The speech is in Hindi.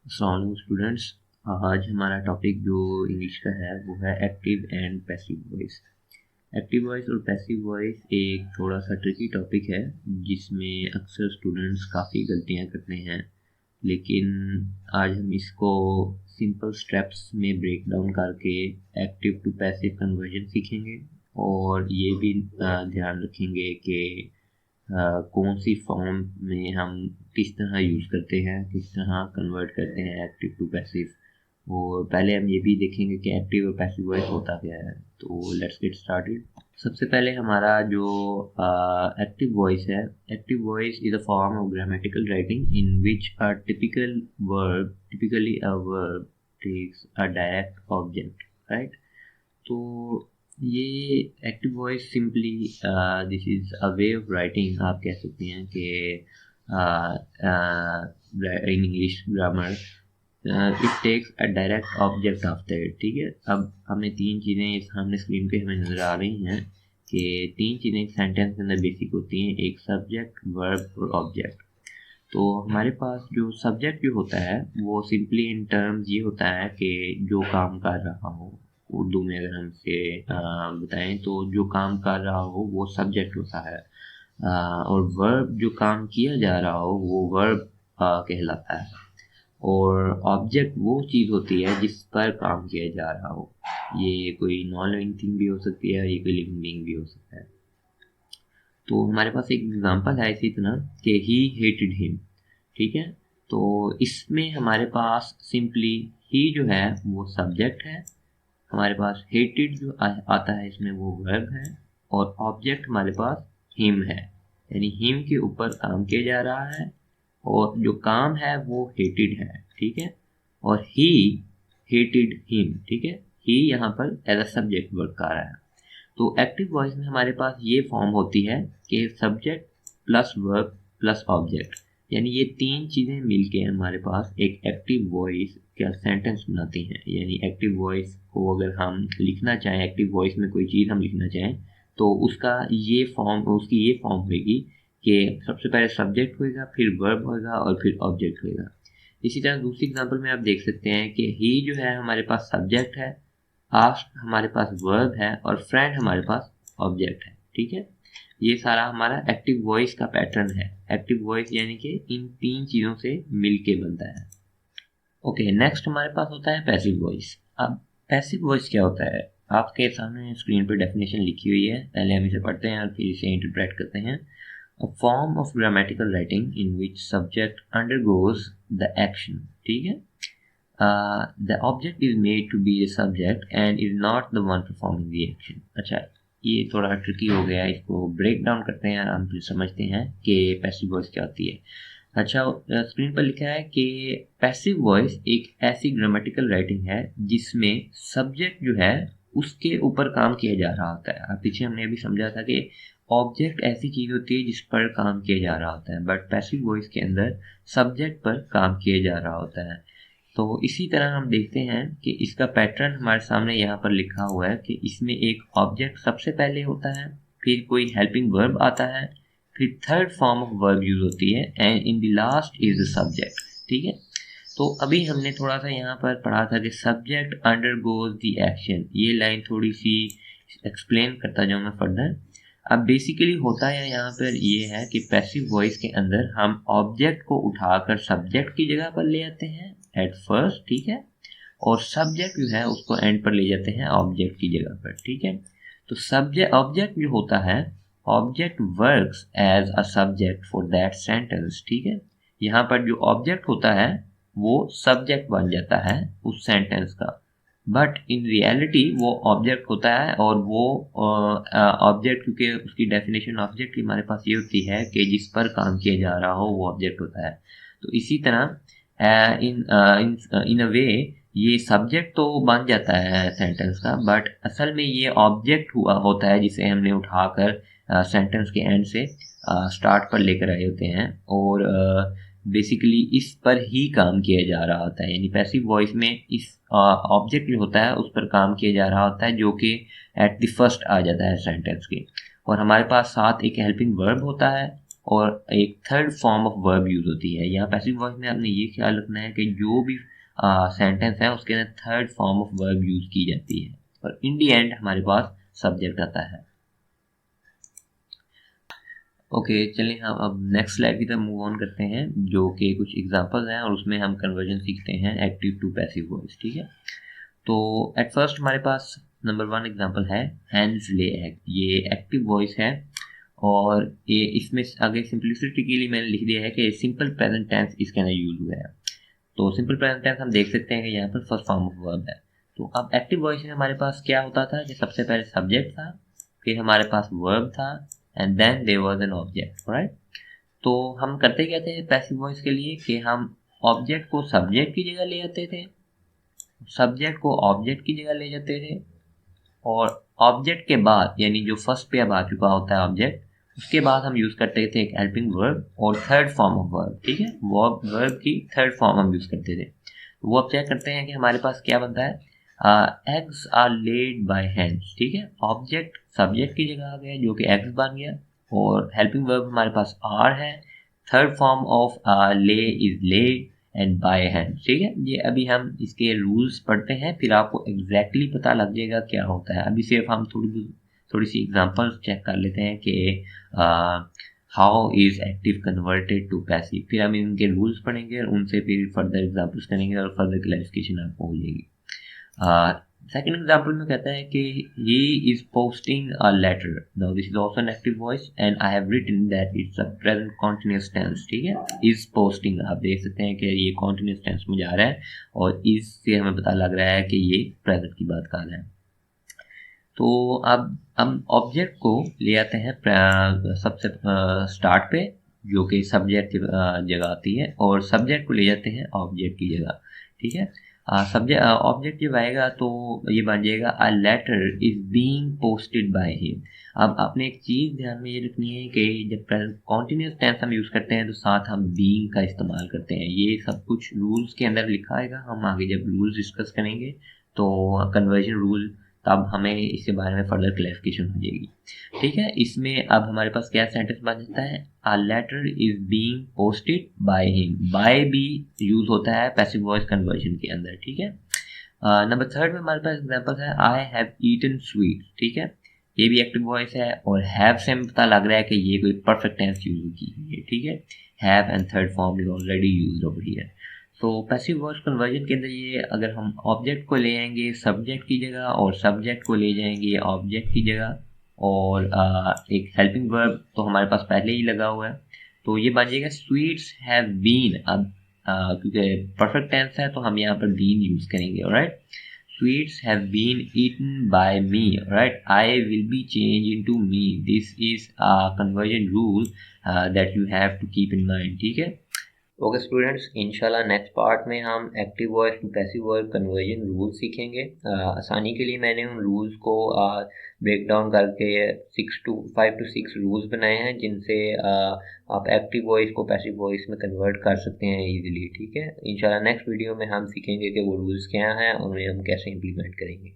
अस्सलाम स्टूडेंट्स। आज हमारा टॉपिक जो इंग्लिश का है वो है active and passive voice. Active voice और पैसिव वॉइस एक थोड़ा सा ट्रिकी टॉपिक है जिसमें अक्सर स्टूडेंट्स काफ़ी गलतियां करते हैं, लेकिन आज हम इसको सिंपल स्टेप्स में ब्रेक डाउन करके एक्टिव टू पैसिव कन्वर्जन सीखेंगे और ये भी ध्यान रखेंगे कि कौन सी फॉर्म में हम किस तरह यूज़ करते हैं, किस तरह कन्वर्ट करते हैं एक्टिव टू पैसिव। और पहले हम ये भी देखेंगे कि एक्टिव और पैसिव वॉइस होता क्या है। तो लेट्स गेट स्टार्टेड। सबसे पहले हमारा जो एक्टिव वॉइस है, active voice is a form of grammatical writing in which a typically a verb takes a direct object, right. तो ये active voice simply this is a way of writing, आप कह सकते हैं कि in English grammar it takes a direct object after it. ठीक है, अब हमें तीन चीज़ें सामने स्क्रीन पे हमें नज़र आ रही हैं कि तीन चीज़ें एक सेंटेंस के अंदर बेसिक होती हैं, एक सब्जेक्ट, वर्ब और ऑब्जेक्ट। तो हमारे पास जो सब्जेक्ट जो होता है वो सिंपली इन टर्म्स ये होता है कि जो काम कर रहा हो, उर्दू में अगर हम इसे बताएं तो जो काम कर रहा हो वो सब्जेक्ट होता है। और वर्ब जो काम किया जा रहा हो वो वर्ब कहलाता है। और ऑब्जेक्ट वो चीज़ होती है जिस पर काम किया जा रहा हो। ये कोई नॉन लिविंग थिंग भी हो सकती है, ये कोई लिविंग बीइंग भी हो सकता है। तो हमारे पास एक एग्जांपल है इसी तरह कि ही हेटेड हिम। ठीक है, तो इसमें हमारे पास सिंपली ही जो है वो सब्जेक्ट है, हमारे पास हेटेड जो आता है इसमें वो वर्ब है, और ऑब्जेक्ट हमारे पास हिम है, यानी हिम के ऊपर काम किया जा रहा है और जो काम है वो हेटेड है। ठीक है, और ही हेटेड हिम। ठीक है, ही यहाँ पर एज अ सब्जेक्ट वर्क कर रहा है। तो एक्टिव वॉइस में हमारे पास ये फॉर्म होती है कि subject plus verb plus object, यानी ये तीन चीज़ें मिलके हमारे पास एक एक्टिव वॉइस का सेंटेंस बनाती हैं। यानी एक्टिव वॉइस को अगर हम लिखना चाहें, एक्टिव वॉइस में कोई चीज़ हम लिखना चाहें तो उसका ये फॉर्म, उसकी ये फॉर्म होगी कि सबसे पहले सब्जेक्ट होएगा, फिर वर्ब होएगा और फिर ऑब्जेक्ट होएगा। इसी तरह दूसरी एग्जांपल में आप देख सकते हैं कि ही जो है हमारे पास सब्जेक्ट है, आस्क हमारे पास वर्ब है और फ्रेंड हमारे पास ऑब्जेक्ट है। ठीक है, ये सारा हमारा एक्टिव वॉइस का पैटर्न है। एक्टिव वॉइस यानी कि इन तीन चीज़ों से मिलके बनता है। ओके, नेक्स्ट हमारे पास होता है पैसिव वॉइस। अब पैसिव वॉइस क्या होता है, आपके सामने स्क्रीन पर डेफिनेशन लिखी हुई है, पहले हम इसे पढ़ते हैं और फिर इसे इंटरप्रेट करते हैं। अ form of grammatical writing in which subject undergoes the action. ठीक है, the object is made to be the subject and is not the one performing the action। अच्छा, ये थोड़ा ट्रिकी हो गया, इसको ब्रेक डाउन करते हैं, हम फिर समझते हैं कि पैसिव वॉइस क्या होती है। अच्छा, स्क्रीन पर लिखा है कि पैसिव वॉइस एक ऐसी ग्रामेटिकल राइटिंग है जिसमें सब्जेक्ट जो है उसके ऊपर काम किया जा रहा होता है। पीछे हमने अभी समझा था कि ऑब्जेक्ट ऐसी चीज़ होती है जिस पर काम किया जा रहा होता है, बट पैसिव वॉइस के अंदर सब्जेक्ट पर काम किया जा रहा होता है। तो इसी तरह हम देखते हैं कि इसका पैटर्न हमारे सामने यहाँ पर लिखा हुआ है कि इसमें एक ऑब्जेक्ट सबसे पहले होता है, फिर कोई हेल्पिंग वर्ब आता है, फिर third form of verb use होती है and in the last is the subject. ठीक है, तो अभी हमने थोड़ा सा यहाँ पर पढ़ा था कि सब्जेक्ट अंडरगोज द एक्शन। ये लाइन थोड़ी सी एक्सप्लेन करता जाऊँ मैं फर्दर। अब बेसिकली होता है यहाँ पर ये है कि पैसिव वॉइस के अंदर हम ऑब्जेक्ट को उठाकर सब्जेक्ट की जगह पर ले आते हैं एट फर्स्ट। ठीक है, और सब्जेक्ट जो है उसको एंड पर ले जाते हैं ऑब्जेक्ट की जगह पर। ठीक है, तो सब्जेक्ट ऑब्जेक्ट जो होता है, object works as a subject for that sentence. ठीक है, यहाँ पर जो ऑब्जेक्ट होता है वो सब्जेक्ट बन जाता है उस सेंटेंस का, बट इन रियलिटी वो ऑब्जेक्ट होता है। और वो ऑब्जेक्ट, क्योंकि उसकी डेफिनेशन ऑब्जेक्ट की हमारे पास ये होती है कि जिस पर काम किया जा रहा हो वो ऑब्जेक्ट होता है। तो इसी तरह इन अ वे ये सब्जेक्ट तो बन जाता है सेंटेंस का, बट असल में ये ऑब्जेक्ट हुआ होता है जिसे हमने उठाकर सेंटेंस के एंड से स्टार्ट पर लेकर आए होते हैं, और बेसिकली इस पर ही काम किया जा रहा होता है। यानी पैसिव वॉइस में इस ऑब्जेक्ट जो होता है उस पर काम किया जा रहा होता है जो कि एट द फर्स्ट आ जाता है सेंटेंस के, और हमारे पास साथ एक हेल्पिंग वर्ब होता है और एक third form of verb use होती है। यहाँ पैसिव वॉइस में आपने ये ख्याल रखना है कि जो भी सेंटेंस है उसके अंदर third form of verb use की जाती है और इन दी एंड हमारे पास सब्जेक्ट आता है। ओके चलिए हम अब नेक्स्ट स्लाइड की तरफ मूव ऑन करते हैं जो कि कुछ एग्जांपल्स हैं और उसमें हम कन्वर्जन सीखते हैं एक्टिव टू पैसिव वॉइस। ठीक है, तो एट फर्स्ट हमारे पास नंबर 1 एग्जांपल है हैंड्स ले एग। ये एक्टिव वॉइस है और ये इसमें आगे सिंपलिसिटी के लिए मैंने लिख दिया है कि सिंपल प्रेजेंट टेंस इसके अंदर यूज हुआ है। तो सिंपल प्रेजेंट टेंस हम देख सकते हैं कि यहाँ पर फर्स्ट फॉर्म ऑफ वर्ब है। तो अब एक्टिव वॉइस में हमारे पास क्या होता था कि सबसे पहले सब्जेक्ट था, फिर हमारे पास वर्ब था and then there was an object, right. तो हम करते क्या थे पैसिव वॉइस के लिए कि हम ऑब्जेक्ट को सब्जेक्ट की जगह ले जाते थे, सब्जेक्ट को ऑब्जेक्ट की जगह ले जाते थे और ऑब्जेक्ट के बाद यानी जो फर्स्ट पे अब आ चुका होता है ऑब्जेक्ट उसके बाद हम यूज़ करते थे एक हेल्पिंग वर्ब और थर्ड फॉर्म ऑफ वर्ब। ठीक है, वर्ब की थर्ड फॉर्म हम यूज़ करते थे। तो वो अब चेक करते हैं कि हमारे पास क्या बनता है, eggs are laid by hands. ठीक है, ऑब्जेक्ट सब्जेक्ट की जगह आ गया जो कि एग्स बन गया और हेल्पिंग वर्ब हमारे पास आर है, third form of lay is laid and by hand. ठीक है, ये अभी हम इसके रूल्स पढ़ते हैं फिर आपको एग्जैक्टली पता लग जाएगा क्या होता है। अभी सिर्फ हम थोड़ी सी एग्जांपल्स चेक कर लेते हैं कि how is active converted to passive, फिर हम इनके रूल्स पढ़ेंगे और उनसे फिर फर्दर एग्जांपल्स करेंगे और फर्दर क्लैरिफिकेशन आपको हो जाएगी। सेकंड एग्जांपल में कहता है कि he is posting a letter. Now this is also an active voice and I have written that it's a present continuous tense. ठीक है, is posting आप देख सकते हैं कि ये continuous tense में जा रहा है और is से हमें पता लग रहा है कि ये present की बात कर रहा है। तो अब हम ऑब्जेक्ट को ले आते हैं सबसे स्टार्ट पे जो कि सब्जेक्ट की जगह आती है और सब्जेक्ट को ले जाते हैं ऑब्जेक्ट की जगह। ठीक है, सब्जेक्ट ऑब्जेक्ट जब आएगा तो ये बन जाएगा a letter is being posted by him. अब आपने एक चीज़ ध्यान में ये रखनी है कि जब कॉन्टिन्यूस टेंस हम यूज़ करते हैं तो साथ हम बीइंग का इस्तेमाल करते हैं। ये सब कुछ रूल्स के अंदर लिखा आएगा, हम आगे जब रूल्स डिस्कस करेंगे तो कन्वर्जन रूल तब हमें इसके बारे में फर्दर क्लैरिफिकेशन हो जाएगी। ठीक है, इसमें अब हमारे पास क्या सेंटेंस बन जाता है, a letter is being posted by him. By भी यूज होता है पैसिव वॉइस कन्वर्जन के अंदर। ठीक है, नंबर 3 में हमारे पास एग्जांपल है आई हैव ईटन स्वीट। ठीक है, ये भी एक्टिव वॉइस है और हैव से हमें पता लग रहा है कि ये कोई परफेक्ट टेंस यूज की है। ठीक है, have and third form is already used over here. तो पैसिव वॉइस कन्वर्जन के अंदर ये अगर हम ऑब्जेक्ट को ले आएंगे सब्जेक्ट की जगह और सब्जेक्ट को ले जाएंगे ऑब्जेक्ट की जगह और एक हेल्पिंग वर्ब तो हमारे पास पहले ही लगा हुआ है तो ये बन जाएगा स्वीट्स हैव बीन। अब क्योंकि परफेक्ट टेंस है तो हम यहाँ पर बीन यूज करेंगे। Alright, sweets have been eaten by me. Alright, I will be change into me. This is a conversion rule that you have to keep in mind. ठीक है, ओके स्टूडेंट्स, इंशाल्लाह नेक्स्ट पार्ट में हम active voice to passive voice conversion rule सीखेंगे। आसानी के लिए मैंने उन रूल्स को ब्रेक डाउन करके 5 to 6 रूल्स बनाए हैं जिनसे आप एक्टिव वॉइस को पैसिव वॉइस में कन्वर्ट कर सकते हैं इजीली। ठीक है, इंशाल्लाह नेक्स्ट वीडियो में हम सीखेंगे कि वो रूल्स क्या हैं और उन्हें हम कैसे इम्प्लीमेंट करेंगे।